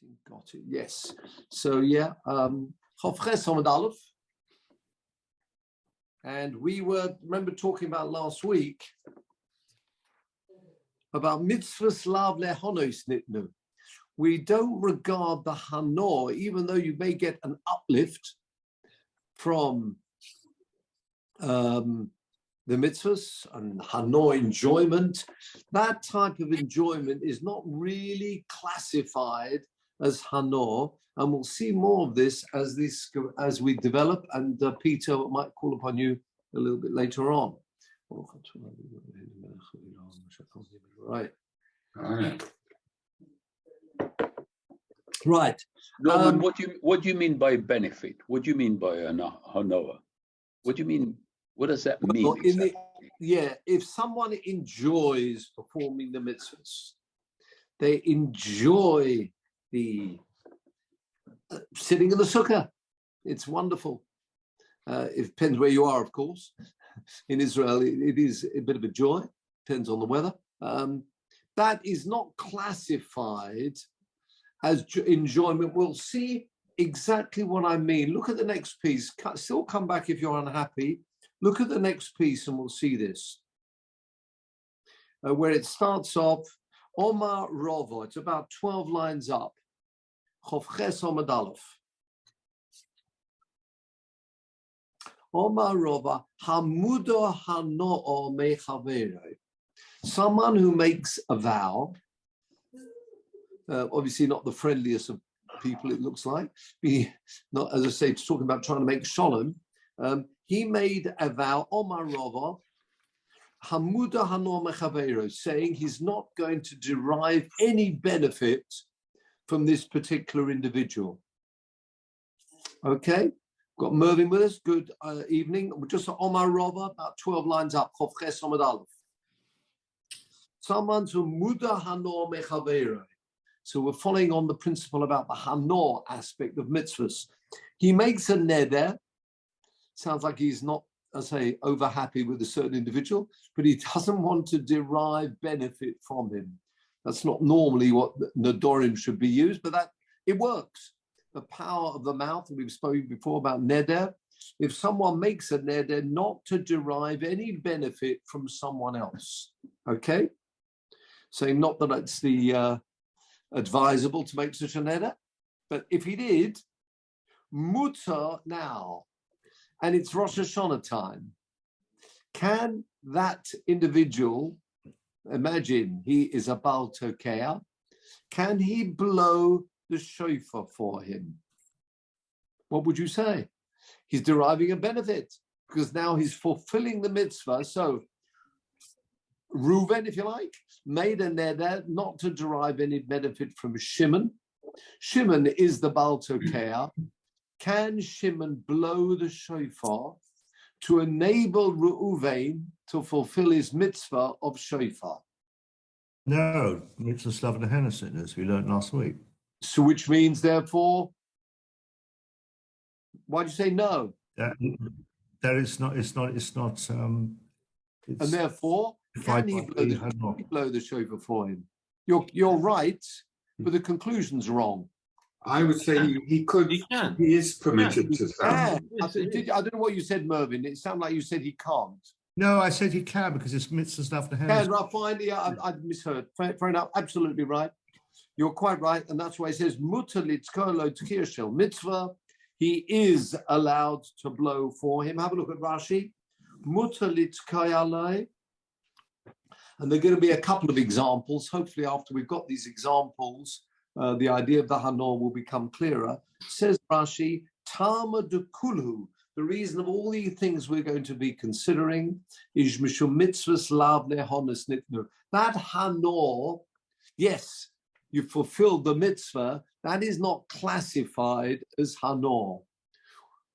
meeting. Got it. Yes. So yeah, Chavches Amud Aleph, and we remember talking about last week about mitzvahs lav lehonos nitnu. We don't regard the hanor, even though you may get an uplift from the mitzvahs and hanor enjoyment. That type of enjoyment is not really classified as hanor, and we'll see more of this as we develop. And Peter might call upon you a little bit later on. Right. Right. Norman, what do you mean by benefit? What do you mean by hanor? What do you mean? What does that mean? Well, if someone enjoys performing the mitzvahs, they enjoy the sitting in the sukkah. It's wonderful. It depends where you are, of course. In Israel, it is a bit of a joy. Depends on the weather. That is not classified as enjoyment. We'll see exactly what I mean. Look at the next piece. Still come back if you're unhappy. Look at the next piece and we'll see this. Where it starts off, Omar Rovo. It's about 12 lines up. Chavches Amud Aleph. Omar Rova, Hamudo Hanoo Mechavero. Someone who makes a vow, obviously not the friendliest of people, it looks like. Not, as I say, talking about trying to make shalom. He made a vow, Omar Rova, Hamudo Hanoo Mechavero, saying he's not going to derive any benefit from this particular individual. Okay? Got Mervyn with us. Good evening. We're just Omar Rova, about 12 lines up. Chavches Amud Aleph. Someone to muda hanor mechavero. So we're following on the principle about the hanor aspect of mitzvahs. He makes a neder. Sounds like he's not, I say, over happy with a certain individual, but he doesn't want to derive benefit from him. That's not normally what nedorim should be used, but that it works. The power of the mouth, and we've spoken before about neder. If someone makes a neder, not to derive any benefit from someone else, okay? Saying not that it's the advisable to make such a neder, but if he did, mutter now, and it's Rosh Hashanah time, can that individual, imagine he is a Baal Tokea, can he blow the shofar for him? What would you say? He's deriving a benefit because now he's fulfilling the mitzvah. So Reuven, if you like, made a neder not to derive any benefit from Shimon. Shimon is the Baal Tokea. Can Shimon blow the shofar to enable Reuven to fulfill his mitzvah of shofar? No, mitzvah slav lehonos, as we learned last week. So which means, therefore, why do you say no? That is not. It's and therefore, can he blow the shofar for him? You're right, but the conclusion's wrong. I would say he could. He can. He is permitted to. I don't know what you said, Mervyn. It sounded like you said he can't. No, I said he can because it's mitzvah slav lehonos. Fine. Yeah, I misheard. Fair enough. Absolutely right. You're quite right, and that's why it says mutar litzkor lo tkir shel mitzvah. He is allowed to blow for him. Have a look at Rashi. Mutar litzkor lo. And there are going to be a couple of examples. Hopefully, after we've got these examples, the idea of the hanor will become clearer. Says Rashi, Talmud kulhu. The reason of all these things we're going to be considering is mishum mitzvahs lav lehonos nitnu. That hanor, yes, you fulfilled the mitzvah, that is not classified as hanor.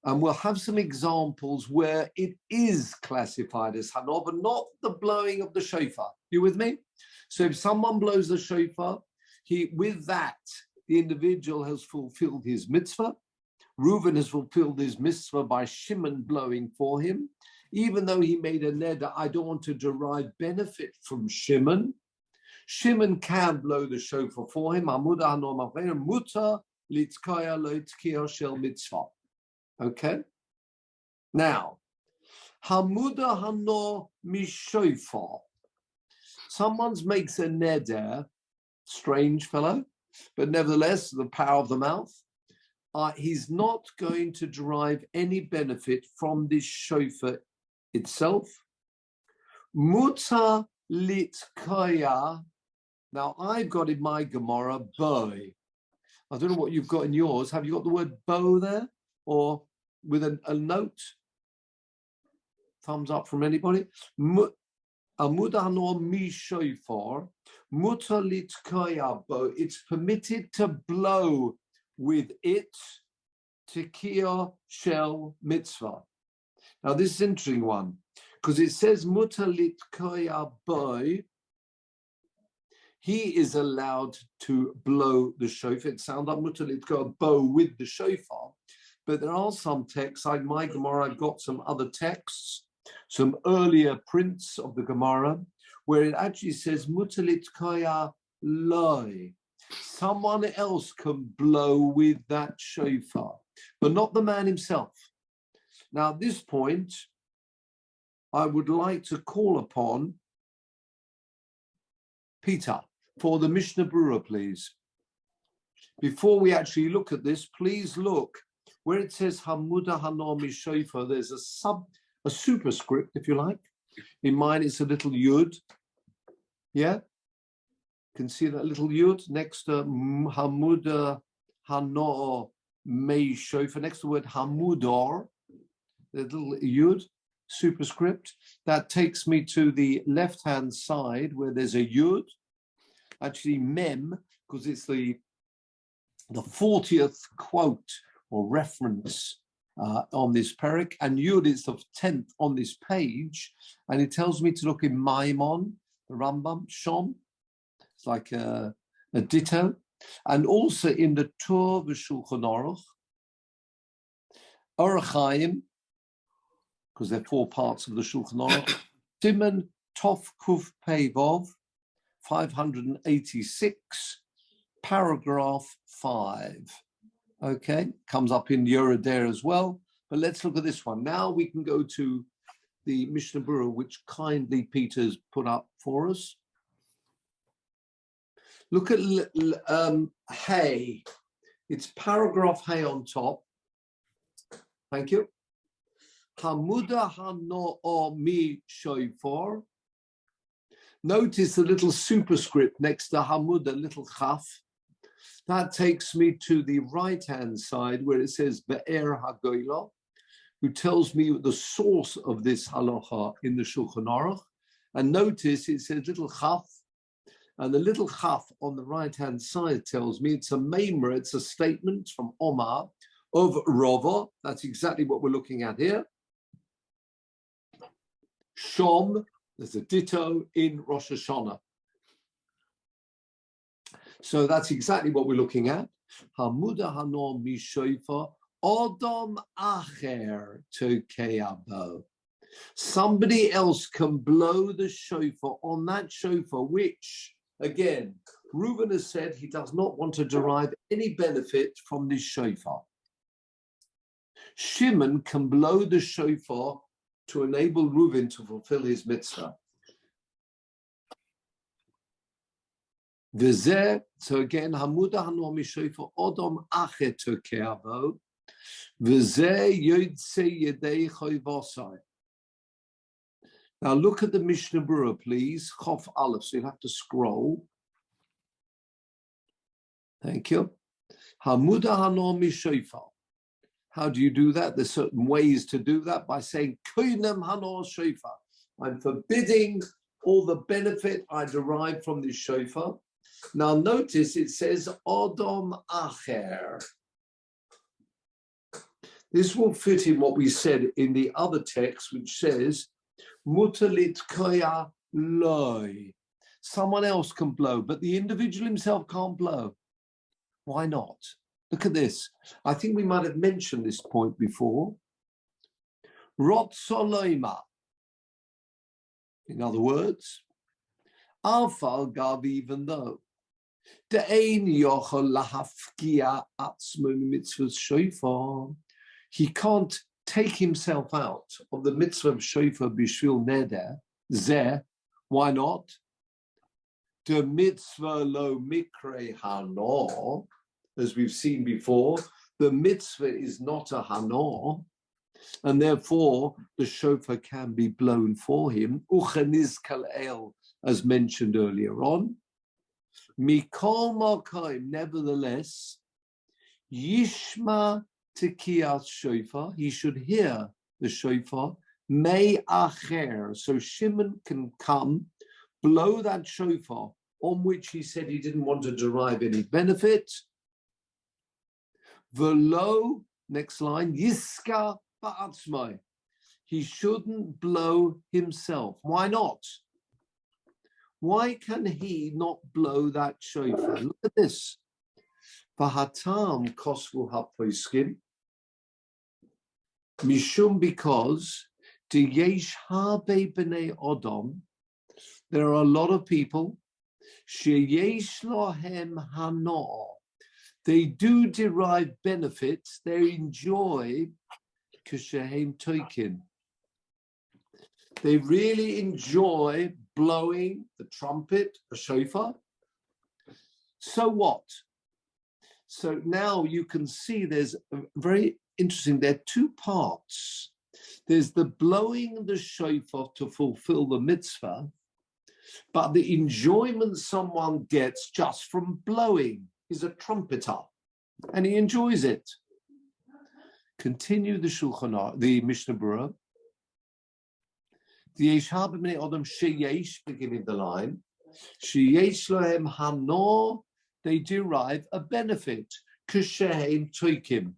And we'll have some examples where it is classified as hanor, but not the blowing of the shofar. You with me? So if someone blows the shofar, with that, the individual has fulfilled his mitzvah. Reuven has fulfilled his mitzvah by Shimon blowing for him. Even though he made a neder, I don't want to derive benefit from Shimon. Shimon can blow the shofar for him. Muta litkaya lo tkio shel mitzvah. Okay. Now, hamuda hano mishofar. Someone makes a neder, strange fellow, but nevertheless, the power of the mouth. He's not going to derive any benefit from this shofar itself. Muta litkaya. Now, I've got in my Gemara, boy. I don't know what you've got in yours. Have you got the word bow there? Or with a note? Thumbs up from anybody? Amudano mi shofar, muta litkaya bow. It's permitted to blow with it tekiah shel mitzvah. Now, this is an interesting one, because it says muta litkaya bow. He is allowed to blow the shofar. It sounds like muta litkaya bow with the shofar. But there are some texts, like my Gemara, I've got some other texts, some earlier prints of the Gemara, where it actually says, Mutalit kaya loy. Someone else can blow with that shofar, but not the man himself. Now, at this point, I would like to call upon Peter for the Mishnah Berurah, please. Before we actually look at this, please look where it says Hamuda Hanomi Shofar. There's a superscript, if you like. In mine, it's a little yud. Yeah? You can see that little yud next to Hamuda Hano Me Shofar, next to the word Hamudor, the little yud superscript. That takes me to the left-hand side where there's a yud, actually mem, because it's the 40th quote or reference on this parak, and Yud is the 10th on this page, and it tells me to look in Maimon, the Rambam, Shom, it's like a ditto, and also in the Tur v'Shulchan Aruch, Orach Chaim, because they're 4 parts of the Shulchan Aruch, Siman Tov Kuf Pevov, 586, paragraph 5. Okay, comes up in Yoreh De'ah as well. But let's look at this one. Now we can go to the Mishnah Berurah, which kindly Peter's put up for us. Look at Hay. It's paragraph Hay on top. Thank you. Hamuda hano o mi shofar. Notice the little superscript next to Hamuda, little chaf. That takes me to the right-hand side where it says Be'er HaGoyla, who tells me the source of this halacha in the Shulchan Aruch. And notice it says little chaf, and the little chaf on the right-hand side tells me it's a memra, it's a statement from Omar of Rava. That's exactly what we're looking at here. Shom, there's a ditto in Rosh Hashanah. So that's exactly what we're looking at. Hamuda hano mi shofar odom acher tokeabo. Somebody else can blow the shofar on that shofar, which, again, Reuben has said he does not want to derive any benefit from this shofar. Shimon can blow the shofar to enable Reuben to fulfill his mitzvah. So again, Hamuda hano mi shofar odom acher tokeabo. Now look at the Mishnah Berurah, please. Chof Aleph. So you'll have to scroll. Thank you. Hamuda hano mi shofar. How do you do that? There's certain ways to do that by saying Koinem hano shofar. I'm forbidding all the benefit I derive from this shofar. Now notice it says Odom Acher. This will fit in what we said in the other text, which says Mutalit Koya Loi. Someone else can blow, but the individual himself can't blow. Why not? Look at this. I think we might have mentioned this point before. Rot Soloima. In other words, Alfal Gav, even though De'ein yochel lahafkia atzmo mitzvahs shofar, he can't take himself out of the mitzvah of shofar bishvil neder. Zeh, why not? The mitzvah lo mikre hanor, as we've seen before, the mitzvah is not a hanor, and therefore the shofar can be blown for him. Ucheniz kalel, as mentioned earlier on. Mikol Malkaim, nevertheless, Yishma Tekiyat Shofar, he should hear the shofar, May Acher, so Shimon can come, blow that shofar, on which he said he didn't want to derive any benefit. Velo, next line, Yiska Ba'atzmai, he shouldn't blow himself. Why not? Why can he not blow that shofar? Look at this. Vahatam kosvu hapoiskim. Mishum, because de yesh habe b'nei odom, there are a lot of people, sheyesh lohem hanor, they do derive benefits, they enjoy kishehem toikin. They really enjoy blowing the trumpet, the shofar. So what? So now you can see there's a very interesting, there are two parts. There's the blowing of the shofar to fulfill the mitzvah, but the enjoyment someone gets just from blowing. He's a trumpeter and he enjoys it. Continue the Shulchan Aruch, the Mishnah Berurah. The Yesh Habe B'nei Odom Sheyesh, beginning the line, Sheyesh Lohem Hanor, they derive a benefit. Kishehem Toikim.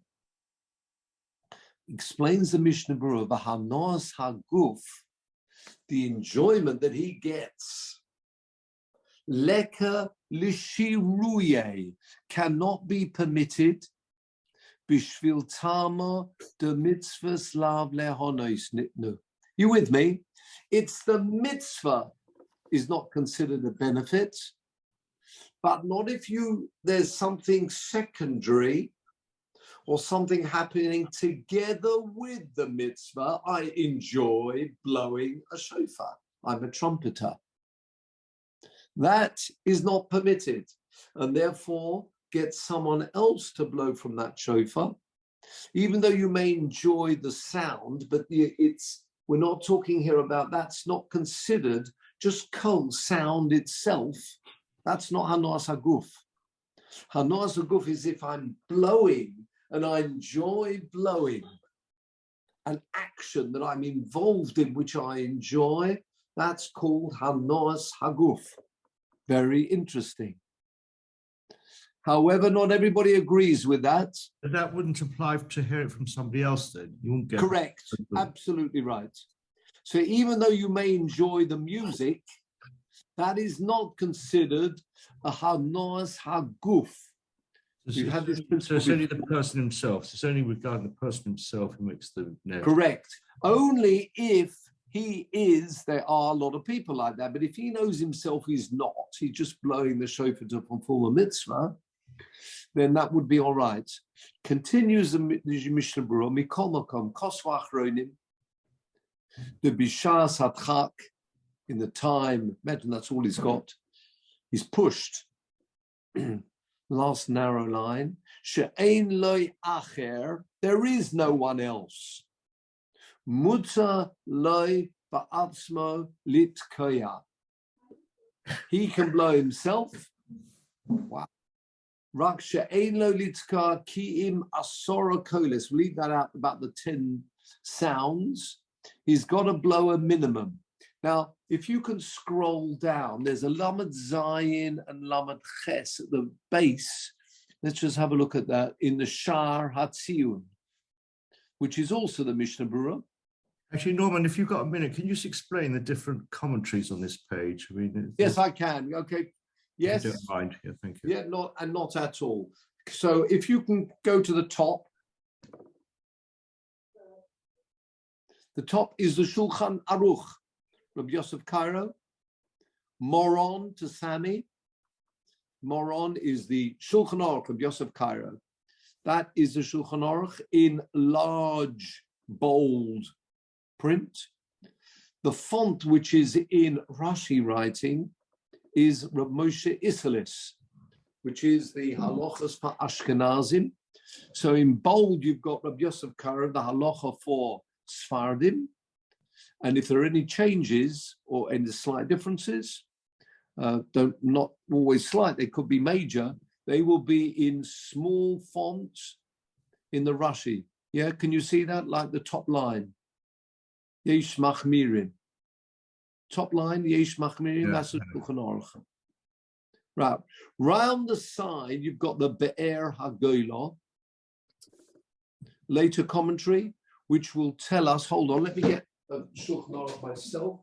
Explains the Mishnah Berurah, the Hanos Haguf, the enjoyment that he gets, Leka Lishiruye, cannot be permitted. Bishvil Tama de Mitzvahs Lav Lehonos Nitnu. You with me? It's the mitzvah is not considered a benefit, but not if there's something secondary or something happening together with the mitzvah. I enjoy blowing a shofar. I'm a trumpeter. That is not permitted, and therefore get someone else to blow from that shofar, even though you may enjoy the sound, but we're not talking here about, that's not considered just kol sound itself. That's not Hanos Haguf. Hanos Haguf is if I'm blowing and I enjoy blowing, an action that I'm involved in which I enjoy, that's called Hanos Haguf. Very interesting. However, not everybody agrees with that. But that wouldn't apply to hear it from somebody else then. You wouldn't get correct. Absolutely right. So even though you may enjoy the music, that is not considered a Hanos Haguf. We've had this principle. So it's only the person himself. So it's only regarding the person himself who makes the net. Correct. Only if he is, there are a lot of people like that, but if he knows himself he's not, he's just blowing the shofar to fulfill the mitzvah, then that would be all right. Continues the Mishnah Berurah, Mikol Makom, Kosva Achronim, the Bishas Hadchak, in the time, imagine that's all he's got, he's pushed. Last narrow line, She'ein loy acher, there is no one else. Muta loy ba'atzmo litkoya. He can blow himself. Wow. Rak she'ein lo litkoya ki'im asora koles. Leave that out about the 10 sounds. He's got to blow a minimum. Now, if you can scroll down, there's a Lamed Zayin and Lamed Ches at the base. Let's just have a look at that in the Shar Hatziyun, which is also the Mishnah Berurah. Actually, Norman, if you've got a minute, can you just explain the different commentaries on this page? I mean, yes, I can. Okay. Yes. Don't mind. Yeah, thank you. Yeah, not at all. So if you can go to the top. The top is the Shulchan Aruch, Rabbi Yosef Cairo, Moron to Sami. Moron is the Shulchan Aruch of Yosef Cairo. That is the Shulchan Aruch in large, bold print. The font which is in Rashi writing is Rav Moshe Isserlis, which is the halachas for Ashkenazim. So in bold, you've got Rav Yosef Cairo, the halacha for Sfardim. And if there are any changes or any slight differences, not always slight, they could be major, they will be in small fonts in the Rashi. Yeah, can you see that? Like the top line. Yesh Machmirim. Top line, Yesh Machmirim, that's the Shulchan Aruch. Right. Round the side, you've got the Be'er HaGolah, later commentary, which will tell us, hold on, let me get a Shulchan Aruch myself.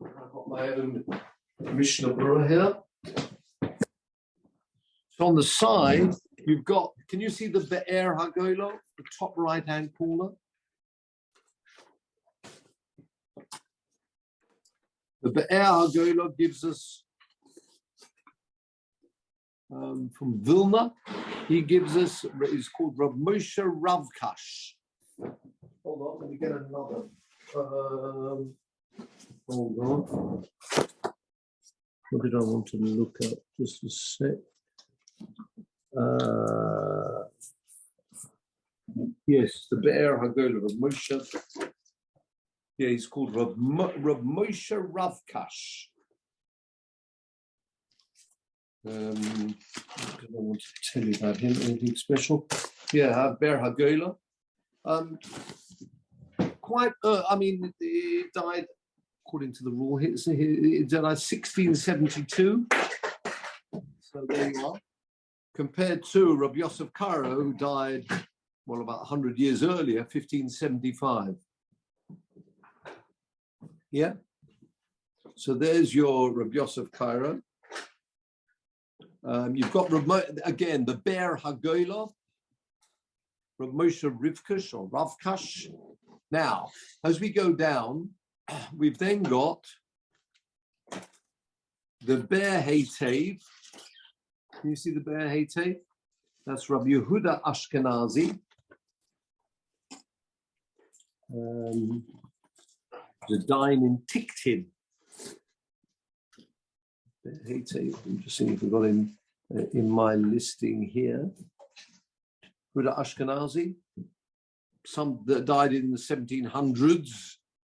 I've got my own Mishnah Berurah here. So on the side, you've got, can you see the Be'er HaGolah, the top right-hand corner? The Be'er HaGolah gives us, from Vilna, he gives us, it's called Rav Moshe Ravkash. Hold on, let me get another. Hold on. What did I want to look at? Just a sec. Yes, the Be'er HaGolah of Moshe. Yeah, he's called Rav Moshe Ravkash. What do I want to tell you about him? Anything special? Yeah, Be'er HaGolah. Quite, I mean, he died, according to the rule, he died 1672. So there you are. Compared to Rabbi Yosef Karo, who died, well, about 100 years earlier, 1575. Yeah? So there's your Rabbi Yosef Karo. You've got, again, the Be'er HaGolah, Rav Moshe Rivkash or Ravkash. Now, as we go down, we've then got the Be'er Heitev. Can you see the Be'er Heitev? That's Rabbi Yehuda Ashkenazi. The dine in Tiktin. Be'er Heitev. I'm just seeing if we've got him in my listing here. Yehuda Ashkenazi. Some that died in the 1700s,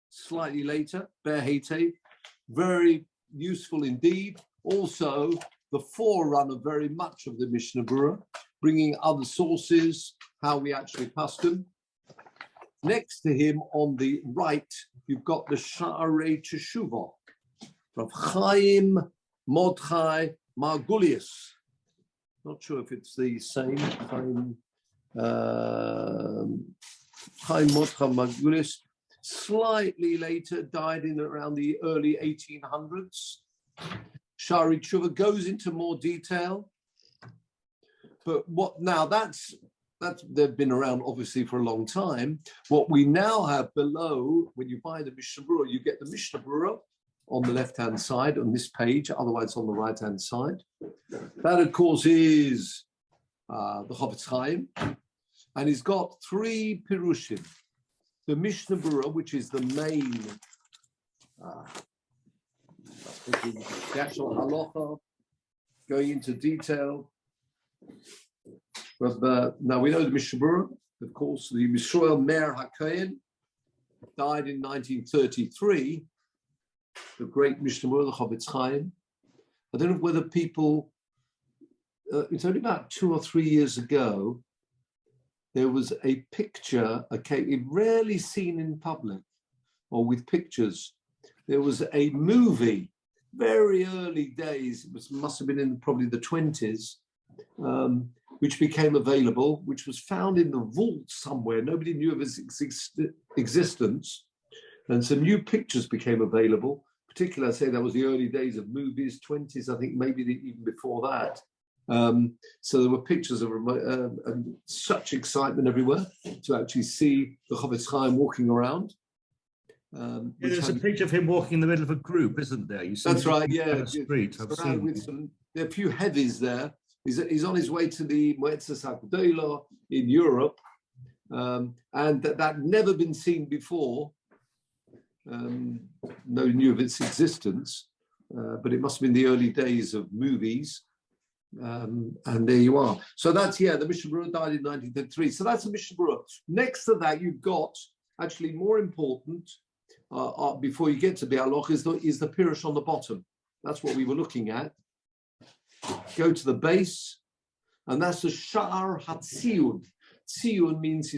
slightly later, Be'er Heitev, very useful indeed. Also, the forerunner very much of the Mishnah Berurah, bringing other sources, how we actually custom. Next to him on the right, you've got the Sha'arei Teshuvah, Rav Chaim Mordechai Margulius. Not sure if it's the same Chaim. Chaim Mordechai Margulius, slightly later, died in around the early 1800s. Shari Tshuva goes into more detail, but what now? That's they've been around obviously for a long time. What we now have below, when you buy the Mishnah Berurah, you get the Mishnah Berurah on the left-hand side on this page, otherwise on the right-hand side. That, of course, is the Chofetz Chaim. And he's got three pirushim. The Mishnah Berurah, which is the main, the actual halacha, going into detail. But, now we know the Mishnah Berurah, of course, the Yisrael Meir HaKohen died in 1933. The great Mishnah Berurah, the Chofetz Chaim. I don't know whether people, it's only about 2 or 3 years ago, there was a picture, rarely seen in public or with pictures. There was a movie, very early days, it must have been in probably the 20s, which became available, which was found in the vault somewhere. Nobody knew of its existence. And some new pictures became available. Particularly, I say that was the early days of movies, 20s, I think maybe even before that. So there were pictures of and such excitement everywhere to actually see the Chofetz Chaim walking around. There's a picture of him walking in the middle of a group, isn't there? You see that's right, yeah. The street. I've seen with there are a few heavies there. He's on his way to the Moetzes HaGedolah in Europe, and that never been seen before. No one knew of its existence, but it must have been the early days of movies. And there you are. So that's, the Mishnah Berurah died in 1933. So that's the Mishnah Berurah. Next to that, you've got, actually more important, before you get to Bialoch, is the Pirush on the bottom. That's what we were looking at. Go to the base, and that's the Sha'ar HaTziyun. Tziyun means,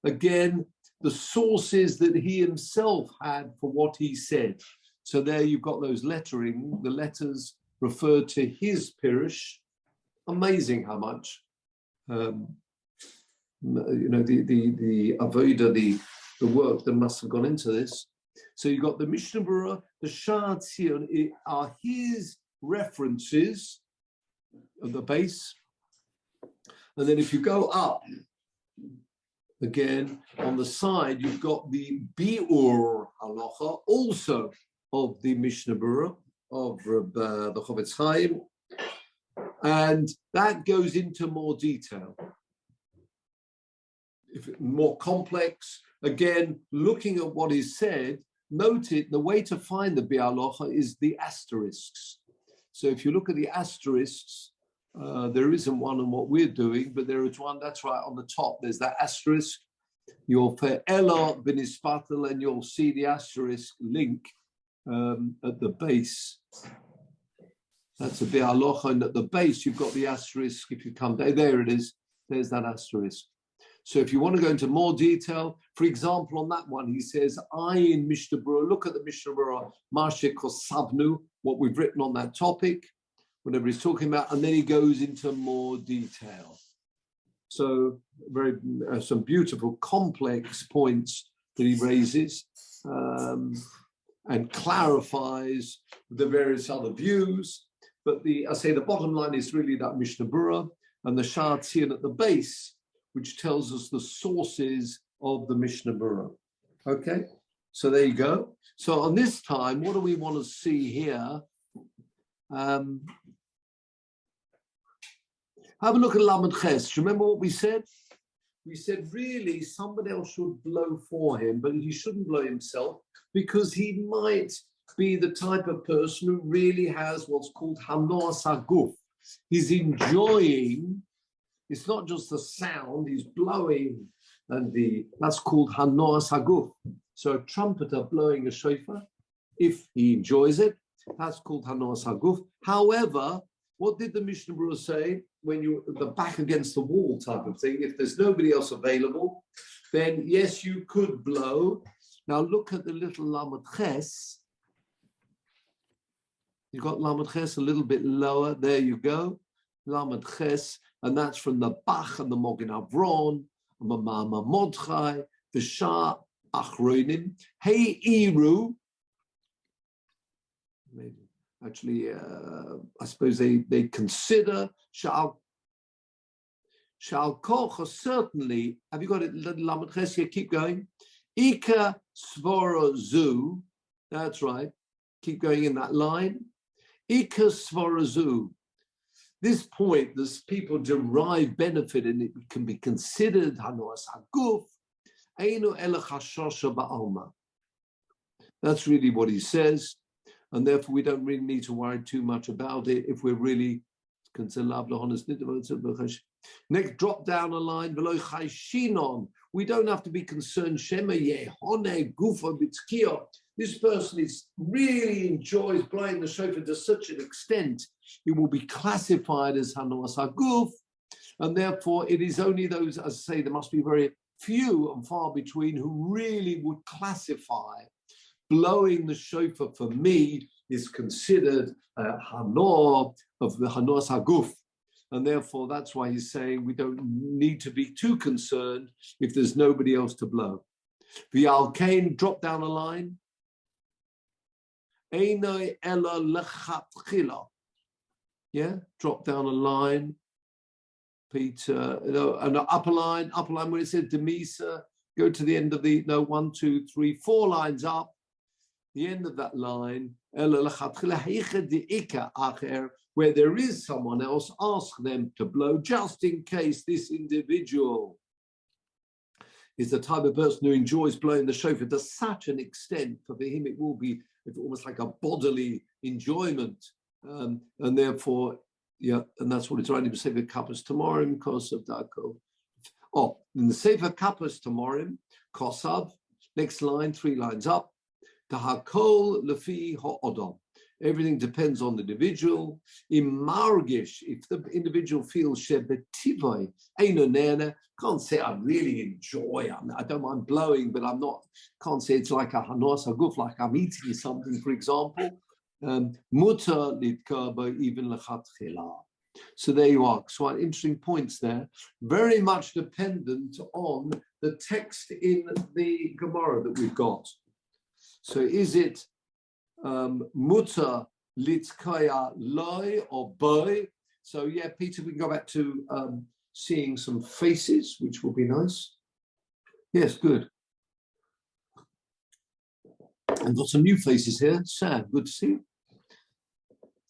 again, the sources that he himself had for what he said. So there you've got those lettering, the letters referred to his Pirush. Amazing how much, the avoda, the work that must have gone into this. So you've got the Mishnah Berurah, the Sha'ar HaTziyun are his references at the base. And then if you go up, again, on the side, you've got the Biur Halacha, also of the Mishnah Berurah, of the Chofetz Chaim. And that goes into more detail. More complex, again, looking at what is said, note it, the way to find the Bialocha is the asterisks. So if you look at the asterisks, there isn't one on what we're doing, but there is one, that's right, on the top, there's that asterisk. You'll Ella Benispatel, and you'll see the asterisk link at the base. That's a Bialocha, and at the base, you've got the asterisk. If you come down, there it is, there's that asterisk. So if you want to go into more detail, for example, on that one, he says, in Mishnah Berurah, look at the Mishnah Berurah, Marshe Kosavnu, what we've written on that topic, whatever he's talking about, and then he goes into more detail. So very some beautiful, complex points that he raises and clarifies the various other views. But the bottom line is really that Mishnah Berurah and the Sha'ar HaTziyun at the base, which tells us the sources of the Mishnah Berurah. Okay, so there you go. So on this time, what do we want to see here? Have a look at Lamed Ches. Do you remember what we said? We said really somebody else should blow for him, but he shouldn't blow himself because he might be the type of person who really has what's called Hanoas HaGuf. He's enjoying. It's not just the sound, he's blowing, and that's called Hanoas HaGuf. So a trumpeter blowing a shofar, if he enjoys it, that's called Hanoas HaGuf. However, what did the Mishnah Berurah say? When you're the back against the wall type of thing, if there's nobody else available, then yes, you could blow. Now look at the little Lamed Ches. You've got Lamed Ches a little bit lower. There you go. Lamed Ches. And that's from the Bach and the Mogen Avron, and the Ma'amar Mordechai, the Shah Achronim. Hey Iru. Actually, I suppose they consider Sha'al Kocha, certainly. Have you got it? Lamed Ches here, keep going. Ika Svara Zu. That's right. Keep going in that line. Ika Svara Zu. This point, there's people derive benefit and it can be considered Hanoas HaGuf, Einu Ela Chashosha Ba'alma. That's really what he says, and therefore we don't really need to worry too much about it if we're really considered. Next, drop down a line below Chayshinon. We don't have to be concerned. Shema Yehone Gufa Bitzkio. This person really enjoys blowing the shofar to such an extent, it will be classified as Hanoas HaGuf, and therefore it is only those, as I say, there must be very few and far between who really would classify blowing the shofar for me is considered Hanor of the Hanoas HaGuf. And therefore, that's why he's saying we don't need to be too concerned if there's nobody else to blow. The Alkane, drop down a line. Yeah, drop down a line. Peter, an upper line where it says Demisa, go to the end of 4 lines up. the end of that line, where there is someone else, ask them to blow, just in case this individual is the type of person who enjoys blowing the shofar to such an extent, for him it will be almost like a bodily enjoyment, and therefore, and that's what it's writing in Sefer Kappas Tamarim, Kosav Dako. Oh, in the Sefer Kappas Tamarim, Kosav, next line, 3 lines up, Tahakol Lefi Ha'odom. Everything depends on the individual. Imargish, if the individual feels shebetivai, einonena, can't say I really enjoy. I don't mind blowing, but I'm not. Can't say it's like a hanos haguf, like I'm eating something, for example. Muta litkaba even lechatchila. So there you are. So interesting points there. Very much dependent on the text in the Gemara that we've got. So is it muta litkaya loy or boy? So yeah, Peter, we can go back to seeing some faces, which will be nice. Yes, good. I've got some new faces here. Sam, good to see you.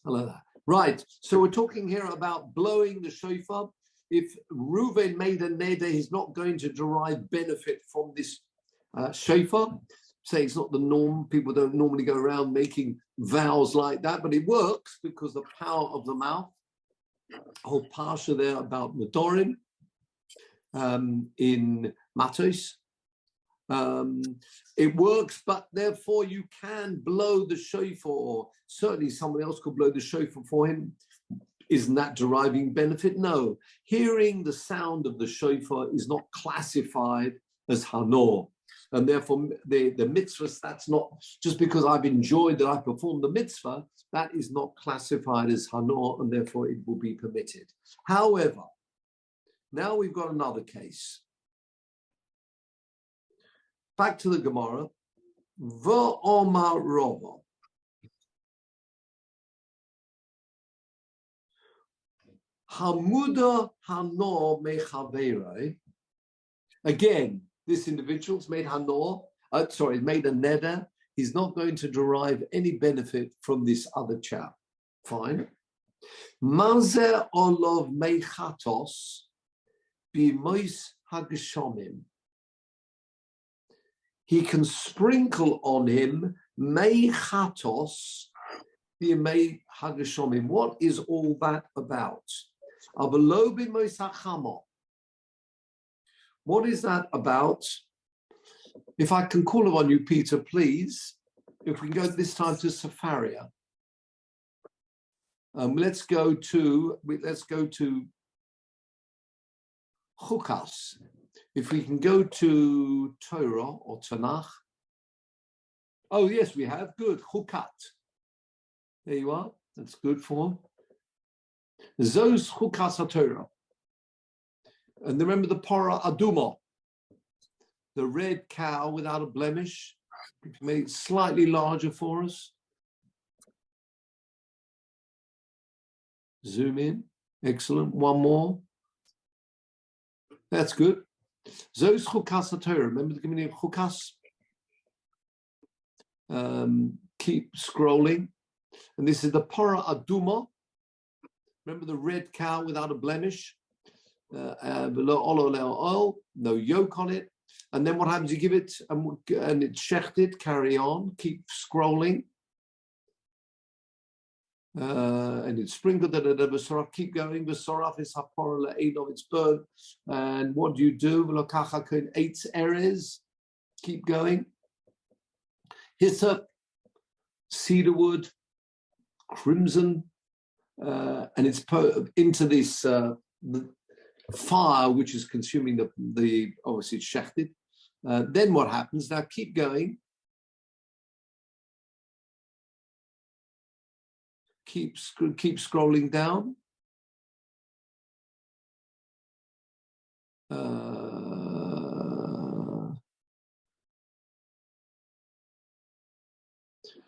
Hello there. Right, so we're talking here about blowing the shofar. If Reuven made a neder, he's not going to derive benefit from this shofar. Say it's not the norm. People don't normally go around making vows like that, but it works because the power of the mouth. Whole parsha there about Medorim in Matos. It works, but therefore you can blow the shofar, or certainly someone else could blow the shofar for him. Isn't that deriving benefit? No. Hearing the sound of the shofar is not classified as hanor. And therefore, the mitzvahs, that's not, just because I've enjoyed that I performed the mitzvah, that is not classified as hanor, and therefore it will be permitted. However, now we've got another case. Back to the Gemara. V'omar Rava. Hamuda hanor mechaverei. Again, this individual's made hanor, made a neder. He's not going to derive any benefit from this other chap. Fine. Mazer olov mechatos b'mois hagshomim. He can sprinkle on him mechatos b'mei hagshomim. What is all that about? Avalo b'mois hachamo. What is that about? If I can call upon you, Peter, please, if we can go this time to Safaria. Let's go to Chukas. If we can go to Torah or Tanakh. Oh, yes, we have. Good. Chukat. There you are. That's good form. Zos Chukas HaTorah. And remember the Parah Aduma, the red cow without a blemish. Made it slightly larger for us. Zoom in. Excellent. One more. That's good. Zos Chukas HaTorah. Remember the community of Chukas? Keep scrolling. And this is the Parah Aduma. Remember the red cow without a blemish? No yoke on it. And then what happens? You give it and it's shechted, carry on, keep scrolling. And it's sprinkled, keep going. V'soraf is hapor le'ein of its bird. And what do you do? V'lokacha koin 8 areas. Keep going. Hyssop, cedarwood, crimson, and it's into this fire, which is consuming the obviously it's shechted. Then what happens? Now keep going. Keep scrolling down.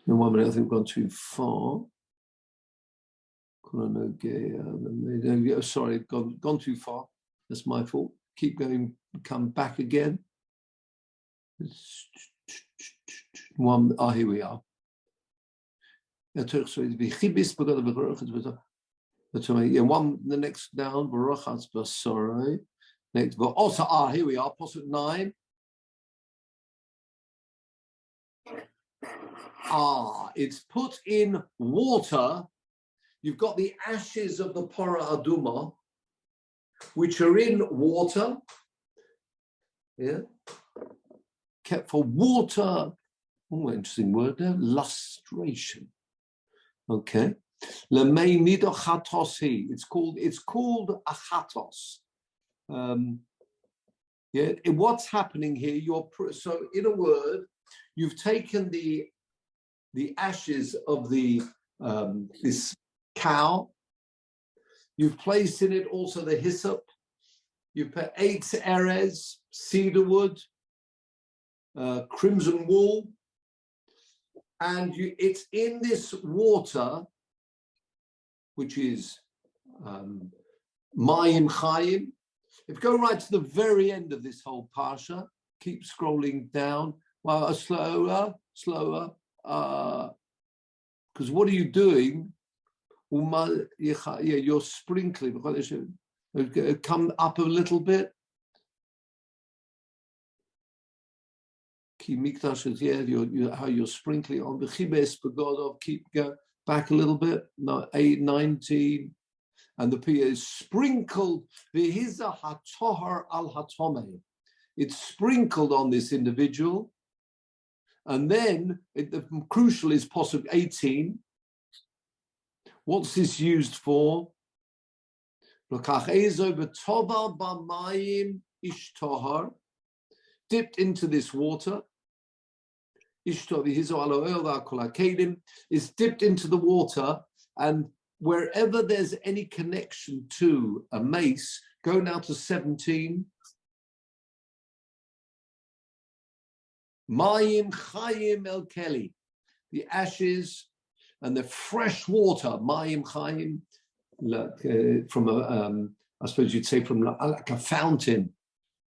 In 1 minute, I think we've gone too far. Sorry, gone too far. That's my fault. Keep going, come back again. Here we are. One, the next down, Barachas Basarai. Next, but also, here we are, Pasuk 9. It's put in water. You've got the ashes of the Pora Aduma, which are in water. Yeah. Kept for water. Oh, interesting word there. Lustration. Okay. It's called a chatos. What's happening here? So in a word, you've taken the ashes of the this cow. You've placed in it also the hyssop. You put 8 erez, cedar wood, crimson wool, and it's in this water, which is mayim chayim. If you go right to the very end of this whole parsha, keep scrolling down. Well, slower. Because what are you doing? You're sprinkling. Come up a little bit. How you're sprinkling on the chibes begodov. Keep go back a little bit. No, 8, 19. And the P is sprinkled. V'hiza hatohar al hatomei. It's sprinkled on this individual. And then the crucial is Pasuk 18. What's this used for? Dipped into this water. Is dipped into the water, and wherever there's any connection to a mace, go now to 17. Mayim chayim el keli, the ashes and the fresh water. Mayim chayim, from I suppose you'd say from like a fountain,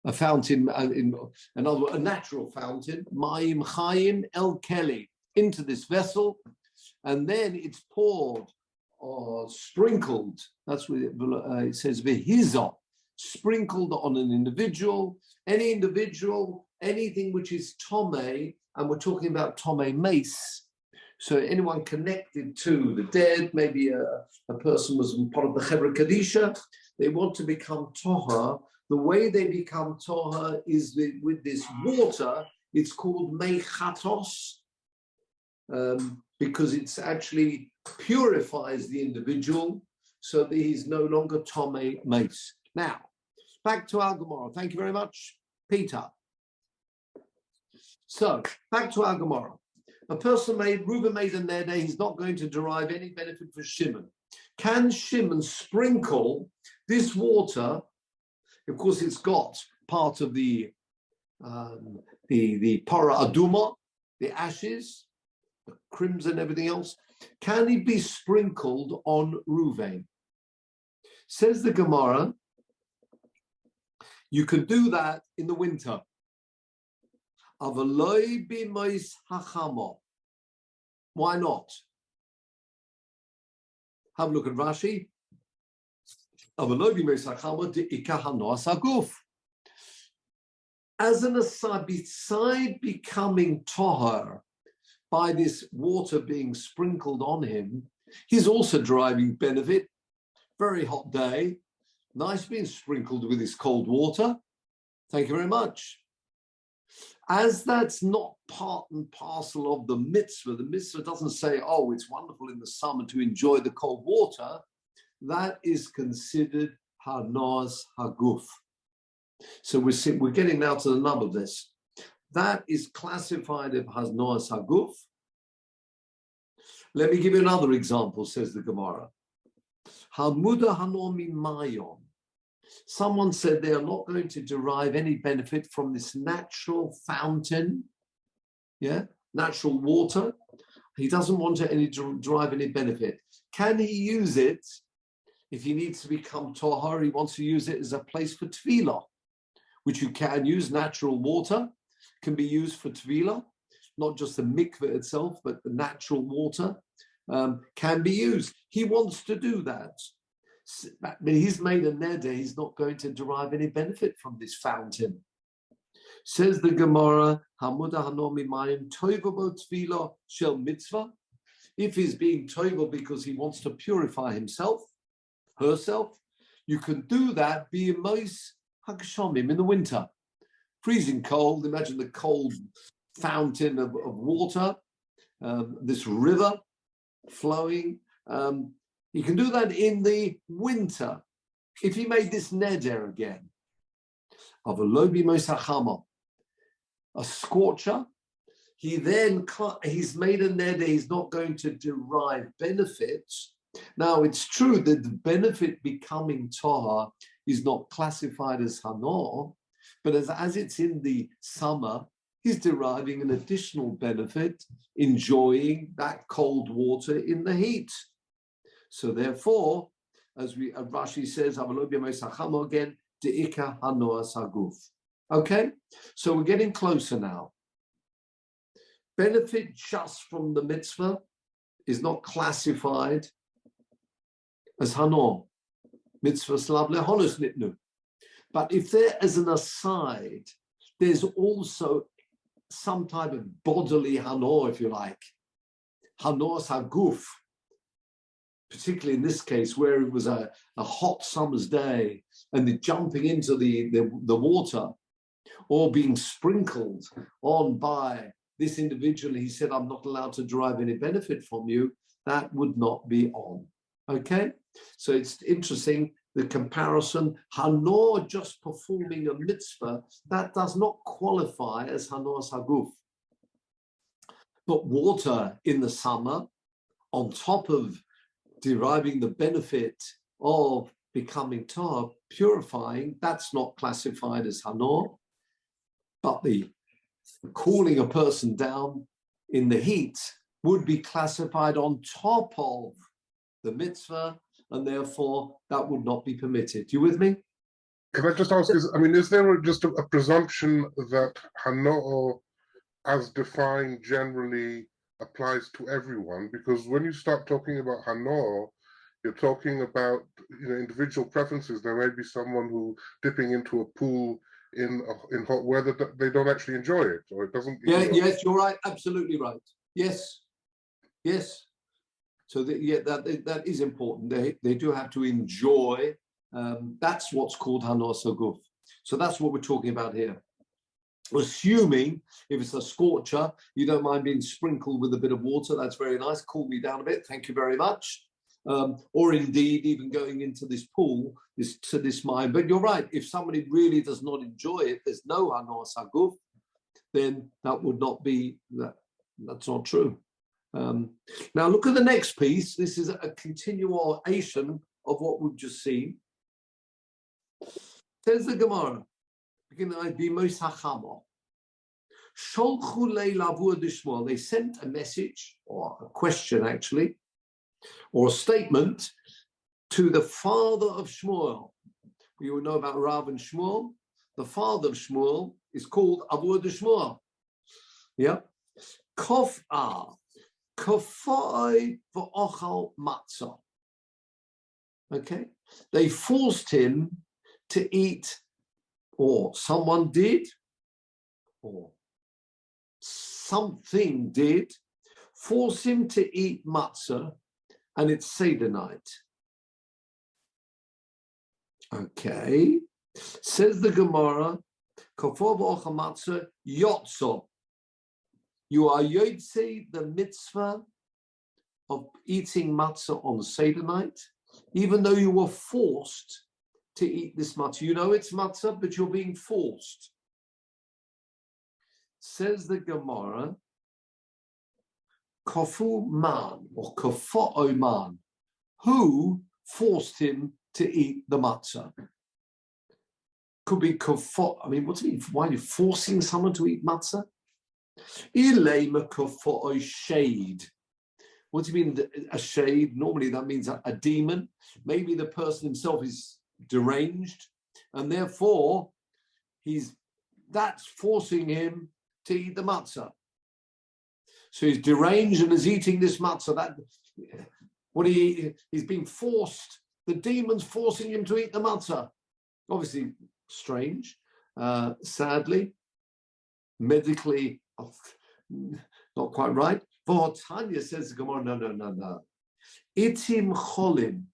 a natural fountain. Mayim chayim el keli, into this vessel, and then it's poured or sprinkled. That's what it says. V'hiza, sprinkled on an individual, any individual. Anything which is Tomei, and we're talking about Tomei mace, so anyone connected to the dead, maybe a person was part of the Chevra Kadisha, they want to become Toha. The way they become Toha is with this water. It's called Mei Chatos, because it's actually purifies the individual so that he's no longer Tomei mace. Now, back to Al Gemara. Thank you very much, Peter. So, back to our Gemara. A person Reuben made a neder, he's not going to derive any benefit for Shimon. Can Shimon sprinkle this water? Of course, it's got part of the para aduma, the ashes, the crimson, everything else. Can it be sprinkled on Reuven? Says the Gemara, you can do that in the winter. Why not? Have a look at Rashi. As an aside, beside becoming tahar by this water being sprinkled on him, he's also deriving benefit. Very hot day, nice being sprinkled with this cold water. Thank you very much. As that's not part and parcel of the mitzvah doesn't say, oh, it's wonderful in the summer to enjoy the cold water. That is considered hanas haguf. So we're getting now to the nub of this. That is classified as hanas haguf. Let me give you another example, says the Gemara. Halmuda hanomi mayon. Someone said they are not going to derive any benefit from this natural fountain, natural water. He doesn't want to derive any benefit. Can he use it if he needs to become tahar? He wants to use it as a place for tefillah, which you can use. Natural water can be used for tefillah, not just the mikveh itself, but the natural water. can be used. He wants to do that. But he's made a neder, he's not going to derive any benefit from this fountain. Says the Gemara, Hamuda Hanomi Mayim Toivabo Tvila Shel Mitzvah. If he's being toivel because he wants to purify himself, herself, you can do that b'yemos hagshomim in the winter. Freezing cold, imagine the cold fountain of water, this river flowing. You can do that in the winter. If he made this neder again, of a lobi mosachama, a scorcher, he's made a neder, he's not going to derive benefits. Now, it's true that the benefit becoming tahar is not classified as hanor, but as it's in the summer, he's deriving an additional benefit, enjoying that cold water in the heat. So therefore, as Rashi says, again, de'ika hanor saguf. Okay, so we're getting closer now. Benefit just from the mitzvah is not classified as hanor. Mitzvah slav lehonos nitnu. But if there, as an aside, there's also some type of bodily hanor, if you like, hanor saguf, particularly in this case where it was a hot summer's day and the jumping into the water or being sprinkled on by this individual, he said, I'm not allowed to derive any benefit from you, that would not be on. Okay? So it's interesting, the comparison, hanor just performing a mitzvah, that does not qualify as hanor saguf. But water in the summer, on top of deriving the benefit of becoming tar, purifying, that's not classified as hanor. But the cooling a person down in the heat would be classified on top of the mitzvah, and therefore that would not be permitted. You with me? Can I just ask, is there just a presumption that hanor, as defined generally, applies to everyone? Because when you start talking about hanor, you're talking about individual preferences. There may be someone who dipping into a pool in hot weather, they don't actually enjoy it, or it doesn't. Yes, you're right. Absolutely right. Yes. So that is important. They do have to enjoy. That's what's called hanor saguf. So that's what we're talking about here. Assuming if it's a scorcher, you don't mind being sprinkled with a bit of water. That's very nice. Cool me down a bit. Thank you very much. Or indeed, even going into this pool to this mine. But you're right. If somebody really does not enjoy it, there's no hanor saguf, then that would not be that. That's not true. Now look at the next piece. This is a continuation of what we've just seen. Says the Gemara, they sent a message, or a question actually, or a statement to the father of Shmuel. We all know about Rav and Shmuel. The father of Shmuel is called Avur de Shmuel. Yeah. Kof'ah. Kafai v'ochal matzah. Okay, they forced him to eat, or someone did, or something did, force him to eat matzah, and it's Seder night. Okay, says the Gemara, kafai v'ochal matzah yotzo. You are yotze the mitzvah of eating matzah on Seder night, even though you were forced to eat this matzah. You know it's matzah, but you're being forced. Says the Gemara, kafu man, or kafa'o man, who forced him to eat the matzah? Could be kafa. What's it mean? Why are you forcing someone to eat matzah? Shade. What do you mean a shade? Normally that means a demon. Maybe the person himself is deranged, and therefore that's forcing him to eat the matzah. So he's deranged and is eating this matzah. That He's being forced, the demon's forcing him to eat the matzah. Obviously strange, sadly, medically not quite right. But Tanya says, no. Itim cholim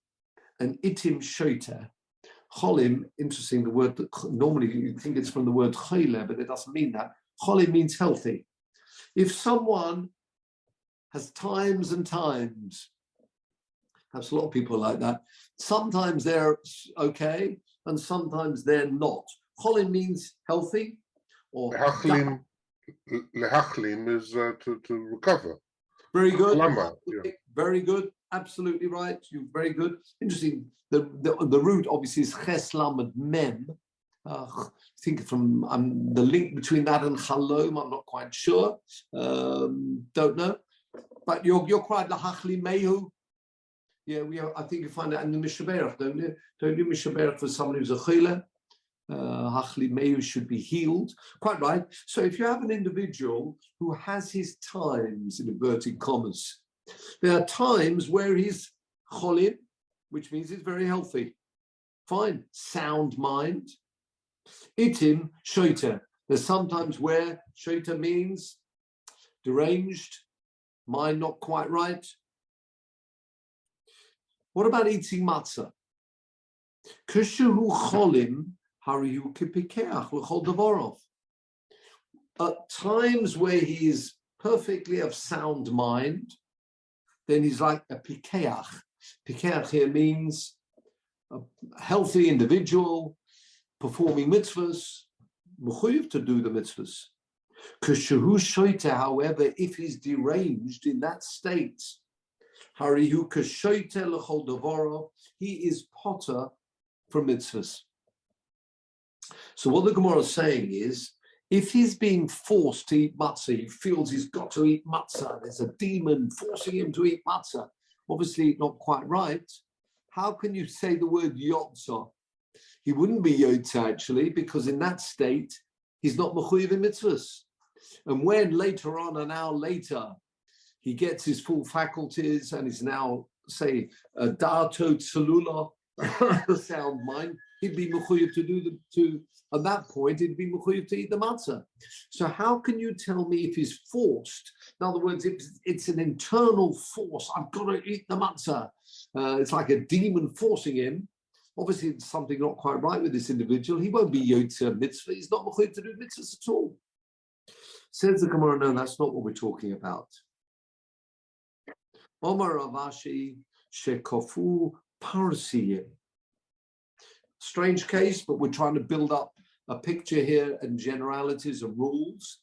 and itim shoter. Cholim, interesting, the word that normally you think it's from the word chole, but it doesn't mean that. Cholim means healthy. If someone has times and times, perhaps a lot of people like that, sometimes they're okay and sometimes they're not. Cholim means healthy, or Lehachlim is to recover. very good. Lama, yeah. Very good. Absolutely right. You're very good. Interesting. The root obviously is ches lamed mem. I think from the link between that and chalom, I'm not quite sure. Don't know. But you're quite lahachli mehu. Yeah, I think you find that in the Mishaberach, don't you? Don't you Mishaberach for someone who's a chile? Hachli mehu should be healed. Quite right. So if you have an individual who has his times, in inverted commas, there are times where he's cholim, which means he's very healthy. Fine. Sound mind. Itim shoita. There's sometimes where shoita means deranged, mind not quite right. What about eating matzah? Kushuhu cholim harihu kipikeach l'chol davarov. At times where he is perfectly of sound mind, then he's like a pikeach. Pikeach here means a healthy individual performing mitzvahs, mechuyev to do the mitzvahs. Kushuhu shoita, however, if he's deranged in that state, harihu kashoita l'chol davarov, he is potter from mitzvahs. So what the Gemara is saying is, if he's being forced to eat matzah, he feels he's got to eat matzah, there's a demon forcing him to eat matzah, obviously not quite right. How can you say the word yotzah? He wouldn't be yotzah actually, because in that state, he's not mechuyev in mitzvahs. And when later on, an hour later, he gets his full faculties and is now, say, a dato tzelula, the sound mind, he'd be mechuyev at that point, he'd be mechuyev to eat the matzah. So how can you tell me if he's forced? In other words, it's an internal force. I've got to eat the matzah. It's like a demon forcing him. Obviously, it's something not quite right with this individual. He won't be yotzeh mitzvah. He's not mechuyev to do mitzvahs at all. Says the Gemara, no, that's not what we're talking about. Omar Ravashi shekofu parsiyim. Strange case, but we're trying to build up a picture here and generalities and rules.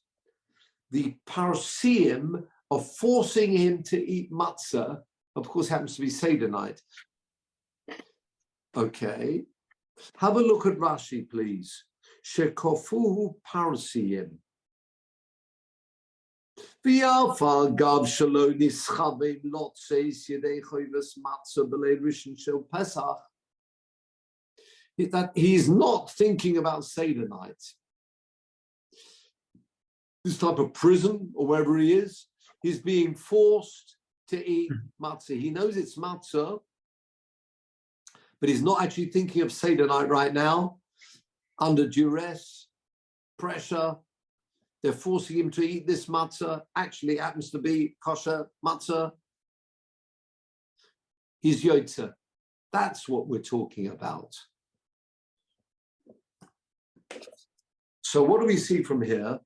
The parsiim of forcing him to eat matzah, of course, happens to be Seder night. Okay. Have a look at Rashi, please. Shekofuhu parsiim. V'yafal gav shelo nischavim lotzeis yedei choyves matzah b'lei rishon shel Pesach. That he's not thinking about Seder night. This type of prison or wherever he is, he's being forced to eat matzah. He knows it's matzah, but he's not actually thinking of Seder night right now. Under duress, pressure, they're forcing him to eat this matzah. Actually, happens to be kosher matzah. He's yotzeh. That's what we're talking about. So what do we see from here?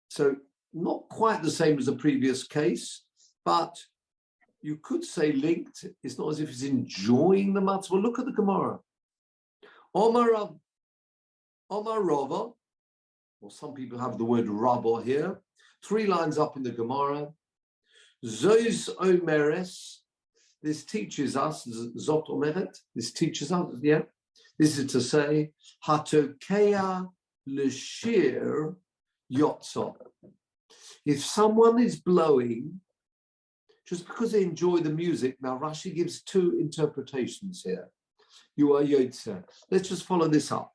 So not quite the same as the previous case, but you could say linked. It's not as if he's enjoying the matzah. Well, look at the Gemara. Omar Rava, or some people have the word Rabba here. 3 lines up in the Gemara. Zois Omeres. This teaches us, Zot Omeret. This teaches us, yeah. This is to say, Hatokeya l'shir yotzah. If someone is blowing, just because they enjoy the music, now Rashi gives 2 interpretations here. You are yotzeh. Let's just follow this up.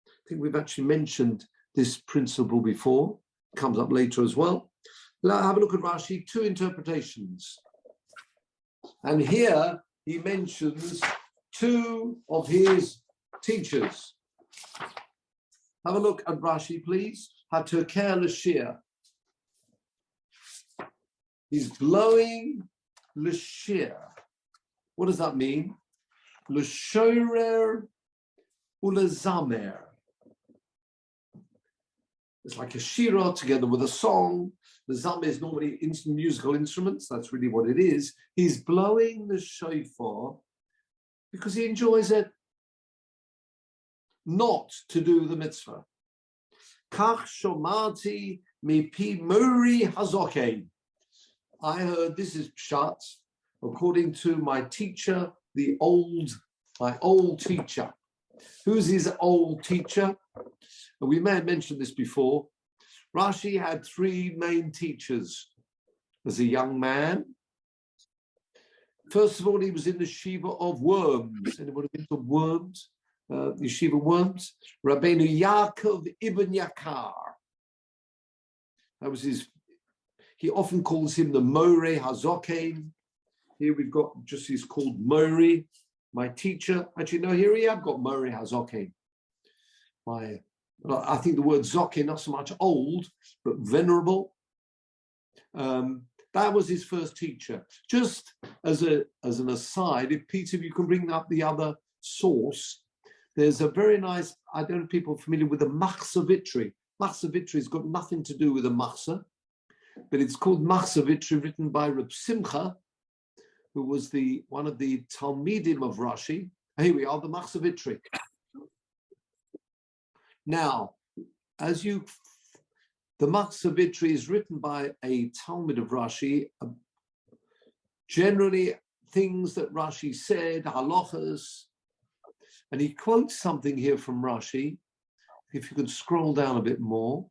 I think we've actually mentioned this principle before. It comes up later as well. Now have a look at Rashi, two interpretations. And here he mentions two of his teachers. Have a look at Rashi, please. Hatoker l'shir. He's blowing l'shir. What does that mean? L'shorer u'lezamer. It's like a shira together with a song. The zamer is normally musical instruments. That's really what it is. He's blowing the shofar because he enjoys it, not to do the mitzvah. Kach shomati mipi muri hazokein. I heard, this is pshat, according to my teacher, my old teacher. Who's his old teacher? We may have mentioned this before. Rashi had three main teachers as a young man. First of all, he was in the Yeshiva of Worms. Anybody been to Worms? Yeshiva Worms? Rabbeinu Yaakov ibn Yakar. That was his. He often calls him the Moreh HaZokein. Here we've got he's called Mori, my teacher. Actually, no, here I've got Moreh HaZokein. I think the word Zokein, not so much old, but venerable. That was his first teacher. Just as an aside, if Peter, you can bring up the other source, there's a very nice, I don't know if people are familiar with the Machzor Vitri. Machzor Vitri has got nothing to do with the Machzor, but it's called Machzor Vitri, written by Reb Simcha, who was one of the Talmidim of Rashi. Here we are, the Machzor Vitri. Now, the Machzor Vitri is written by a Talmud of Rashi, generally things that Rashi said, halachas, and he quotes something here from Rashi, if you could scroll down a bit more,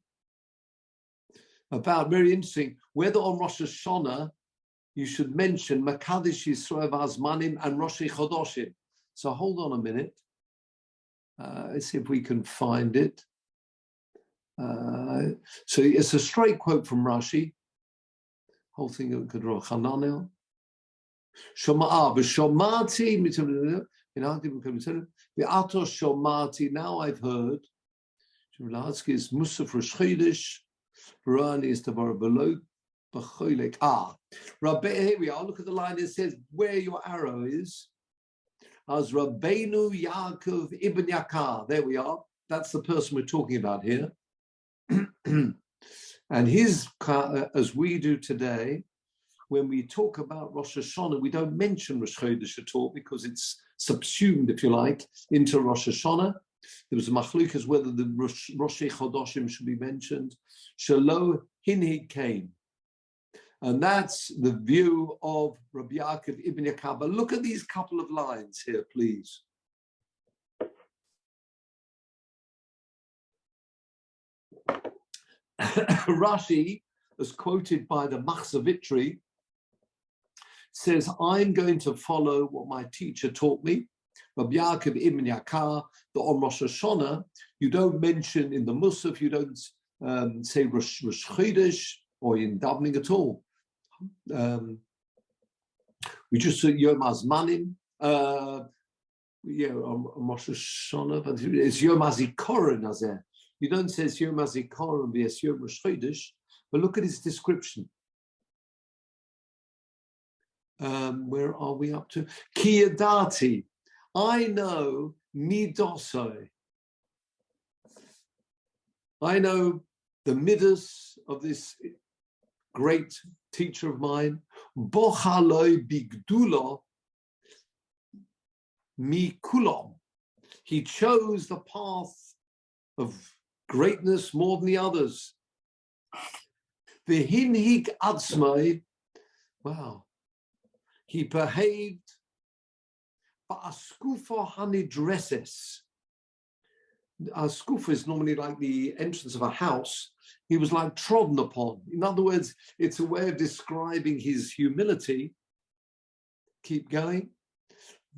about, very interesting, whether on Rosh Hashanah you should mention Makadesh Yisrael V'Azmanim and Rosh Chodoshim. So hold on a minute. Let's see if we can find it. So it's a straight quote from Rashi. Whole thing could draw Hananel. Shomati, Shomati. Now I've heard. Shemlatsky is Musaf Rosh Chodesh. Rani is Tavar below. Rabbi, here we are. Look at the line. It says where your arrow is. As Rabbeinu Yaakov ibn Yakar. There we are. That's the person we're talking about here. And his, as we do today, when we talk about Rosh Hashanah, we don't mention Rosh Chodesh at all because it's subsumed, if you like, into Rosh Hashanah. There was a machlukas whether the Rosh Chodoshim should be mentioned. Shelo hinhig came. And that's the view of Rabbi Yaakov ibn Yakar. But look at these couple of lines here, please. Rashi, as quoted by the Machzor Vitri, says, I'm going to follow what my teacher taught me, Rabbi Yaakov ibn Yakar, that on Rosh Hashanah, you don't mention in the Musaf, you don't say Rosh Chodesh or in davening at all. We just say Yom Hazmanim, on Rosh Hashanah, but it's Yom HaZikaron Hazeh. You don't say it's Yom HaZikaron v'es Yom Rosh Chodesh, but look at his description. Where are we up to? Ki yadati, I know midosoi. I know the midas of this great teacher of mine. Bochaloi bigdulo mikulom. He chose the path of greatness more than the others. V'hinhig atzmai. Wow. He behaved ba'askufa hanidreses. Askufa is normally like the entrance of a house. He was like trodden upon. In other words, it's a way of describing his humility. Keep going.